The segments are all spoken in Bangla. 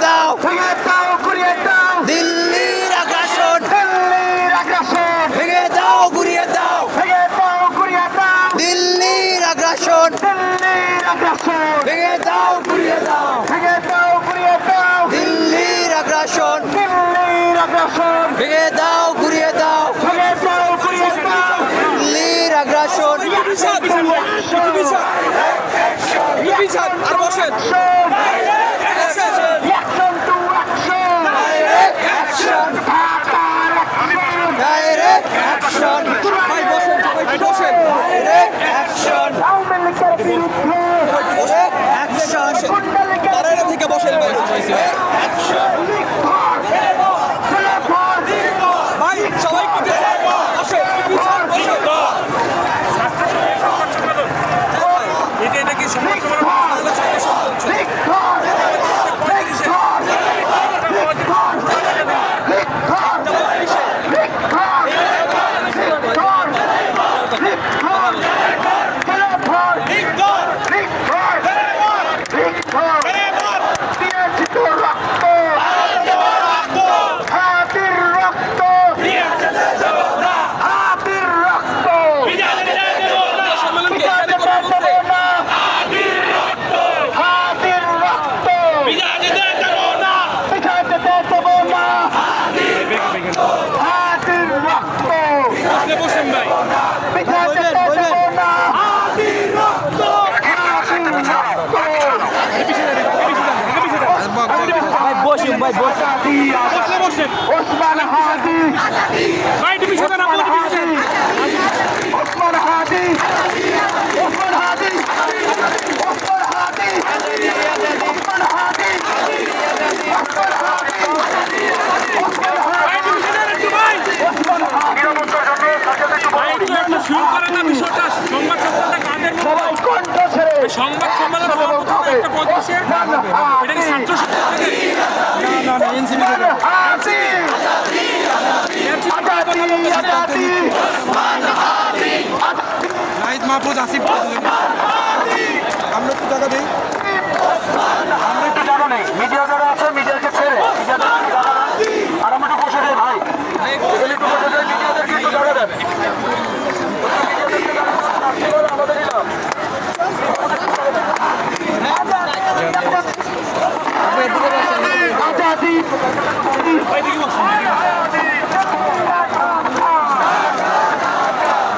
দাও ভেঙে দাও ঘুরিয়ে দাও দিল্লির আগ্রাসন দিল্লির আগ্রাসন ভেঙে দাও ঘুরিয়ে দাও ভেঙে দাও ঘুরিয়ে দাও দিল্লির আগ্রাসন দিল্লির আগ্রাসন ভেঙে দাও ঘুরিয়ে দাও ভেঙে দাও ঘুরিয়ে দাও দিল্লির আগ্রাসন দিল্লির আগ্রাসন ভেঙে দাও ঘুরিয়ে দাও ভেঙে দাও ঘুরিয়ে দাও দিল্লির আগ্রাসন আর বসেন Action to action! Direct action ঢাকার action! ডাইরেক্ট অ্যাকশন ভাই বসেন সবাই বসেন ডাইরেক্ট অ্যাকশন আওয়ামী লীগের বিরুদ্ধে ডাইরেক্ট অ্যাকশন গুন্ডা লীগের তারা থেকে বসেন ভাই অ্যাকশন ভাই সবাই বসেন এটা কি সমাজ বসেন ভাই বসুন ভাই বসুন বসেন ওসমান হাদি ভাই ডিভিশন আপনি ডিভিশন ওসমান হাদি ওসমান হাদি ওসমান হাদি ওসমান হাদি ওসমান হাদি ভাই ডিভিশনের একটু ভাই ওসমান হাদি ভাই একটু একটা শুরু করেন না বিষয়টা সংবাদ সম্মেলনটা কাদের সবাই কণ্ঠ ছেড়ে সংবাদ সম্মেলন হওয়ার কথা একটা পঁচিশে এটা কি ছাত্র হাদি আজাদি নাহিদ মাহফুজ আসিফ আমরা একটু টাকা দিই আমরা একটু জানো নেই মিডিয়া যারা আছে মিডিয়াকে ছেড়ে আর আমরা একটু বসে যাই ভাই এগুলি একটু বসে যাই মিডিয়াদেরকে একটু জায়গা দেন আমাদেরই লাভ আজাদি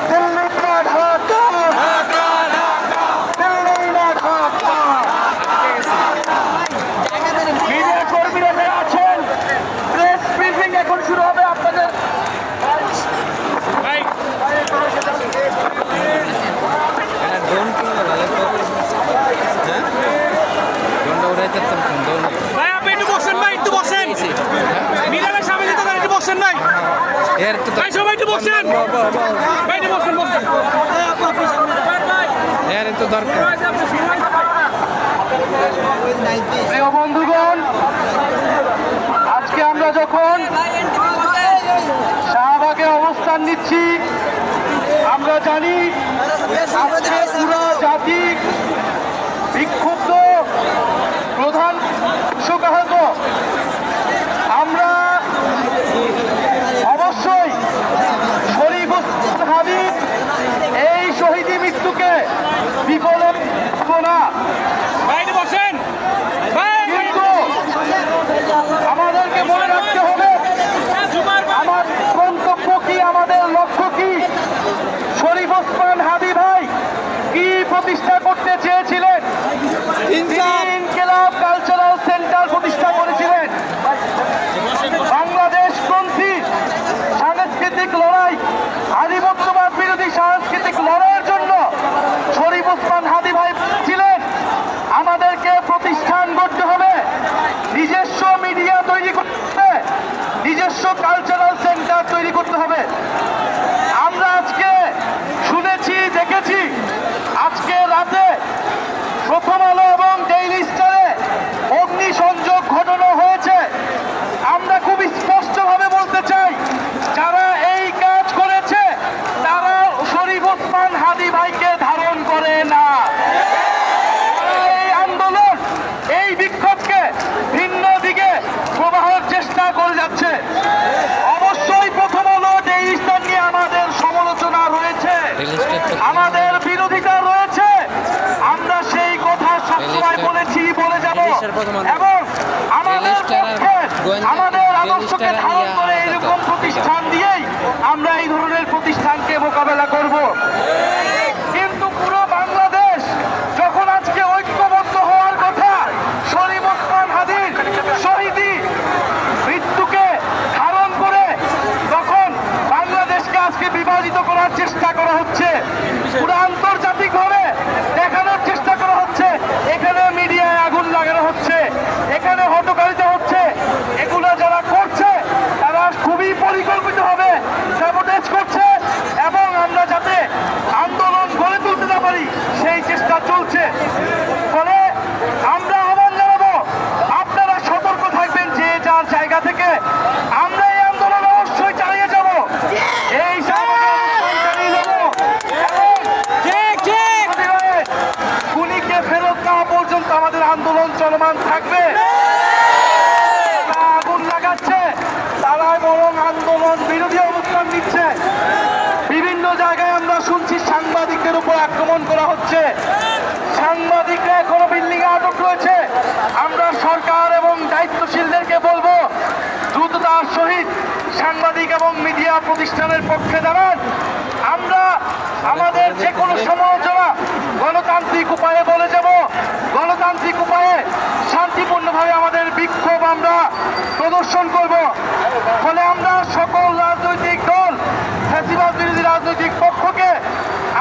দিল্লি না ঢাকা দিল্লি না ঢাকা মিডিয়া কর্মীরা যারা আছেন প্রেস ব্রিফিং এখন শুরু হবে আপনাদের ভাই ভাই আপনি একটু বসেন ভাই একটু বসেন মিলানের সামনে যেতে পারেন একটু বসেন ভাই ভাই সবাই একটু বসেন ভাই একটু বসেন বসেন প্রিয় বন্ধুগণ আজকে আমরা যখন শাহবাগে অবস্থান নিচ্ছি আমরা জানি আজকে পুরো জাতি বিক্ষুব্ধ প্রধান শোকাহত আমরা অবশ্যই শরীফ ওসমান হাবিব এই শহীদি মৃত্যুকে বিফল হবো না ভাই একটু বসেন ভাই কিন্তু আমাদেরকে মনে রাখতে হবে আমার গন্তব্য কি আমাদের লক্ষ্য কি শরীফ ওসমান হাবিব ভাই কি প্রতিষ্ঠা করতে দেশের প্রথম আন্দোলন। এবং আমাদের রেজিস্ট্রার আর পক্ষে গোয়েন্দা আমাদের আদর্শকে রেজিস্ট্রার ধারণ ইয়া করে এরকম প্রতিষ্ঠান দিয়েই আমরা এই ধরনের প্রতিষ্ঠানকে মোকাবেলা করব। কিন্তু পুরো বাংলাদেশ যখন আজকে ঐক্যবদ্ধ হওয়ার কথা, শরীফ ওসমান হাদির শহীদি মৃত্যুকে ধারণ করে তখন বাংলাদেশকে আজকে বিভাজিত করার চেষ্টা করা হচ্ছে। পুরো আন্তর্জাতিকভাবে দেখানোর চেষ্টা করা হচ্ছে এখানে মিডিয়ায় আগুন লাগানো হচ্ছে, এখানে হটকারিতা হচ্ছে। এগুলো যারা করছে তারা খুবই পরিকল্পিতভাবে স্যাবোটেজ করছে এবং আমরা যাতে আন্দোলন গড়ে তুলতে না পারি সেই চেষ্টা চলছে। ফলে আমরা আহ্বান জানাবো, আপনারা সতর্ক থাকবেন যে যার জায়গা থেকে। আমরা এই আন্দোলন অবশ্যই চালিয়ে যাব, এই চালিয়ে যাব এবং খুনিকে ফেরত দেওয়া পর্যন্ত আমাদের আন্দোলন চলমান থাকবে। যারা আগুন লাগাচ্ছে তারা বরং আন্দোলন বিরোধী অবস্থান নিচ্ছে। বিভিন্ন জায়গায় আমরা শুনছি সাংবাদিকদের উপর আক্রমণ করা হচ্ছে, সাংবাদিকরা এখনো বিল্ডিং এ আটক রয়েছে। আমরা সরকার এবং দায়িত্বশীলদেরকে বলবো দ্রুততার সহিত সাংবাদিক এবং মিডিয়া প্রতিষ্ঠানের পক্ষে দাঁড়ান। আমরা আমাদের যে কোনো সমালোচনা গণতান্ত্রিক উপায়ে বলে যাব, গণতান্ত্রিক উপায়ে শান্তিপূর্ণভাবে আমাদের বিক্ষোভ আমরা প্রদর্শন করব। ফলে আমরা সকল রাজনৈতিক দল, ফ্যাসিবাদ বিরোধী রাজনৈতিক পক্ষকে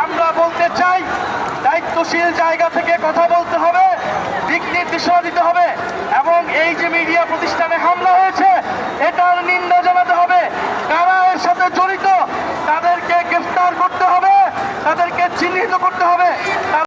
আমরা বলতে চাই, দায়িত্বশীল জায়গা থেকে কথা বলতে হবে, দিক নির্দেশনা দিতে হবে এবং এই যে মিডিয়া প্রতিষ্ঠানে হামলা হয়েছে এটার নিন্দা জানাতে হবে। কারা এর সাথে জড়িত তাদেরকে গ্রেফতার করতে হবে, তাদেরকে চিহ্নিত করতে হবে।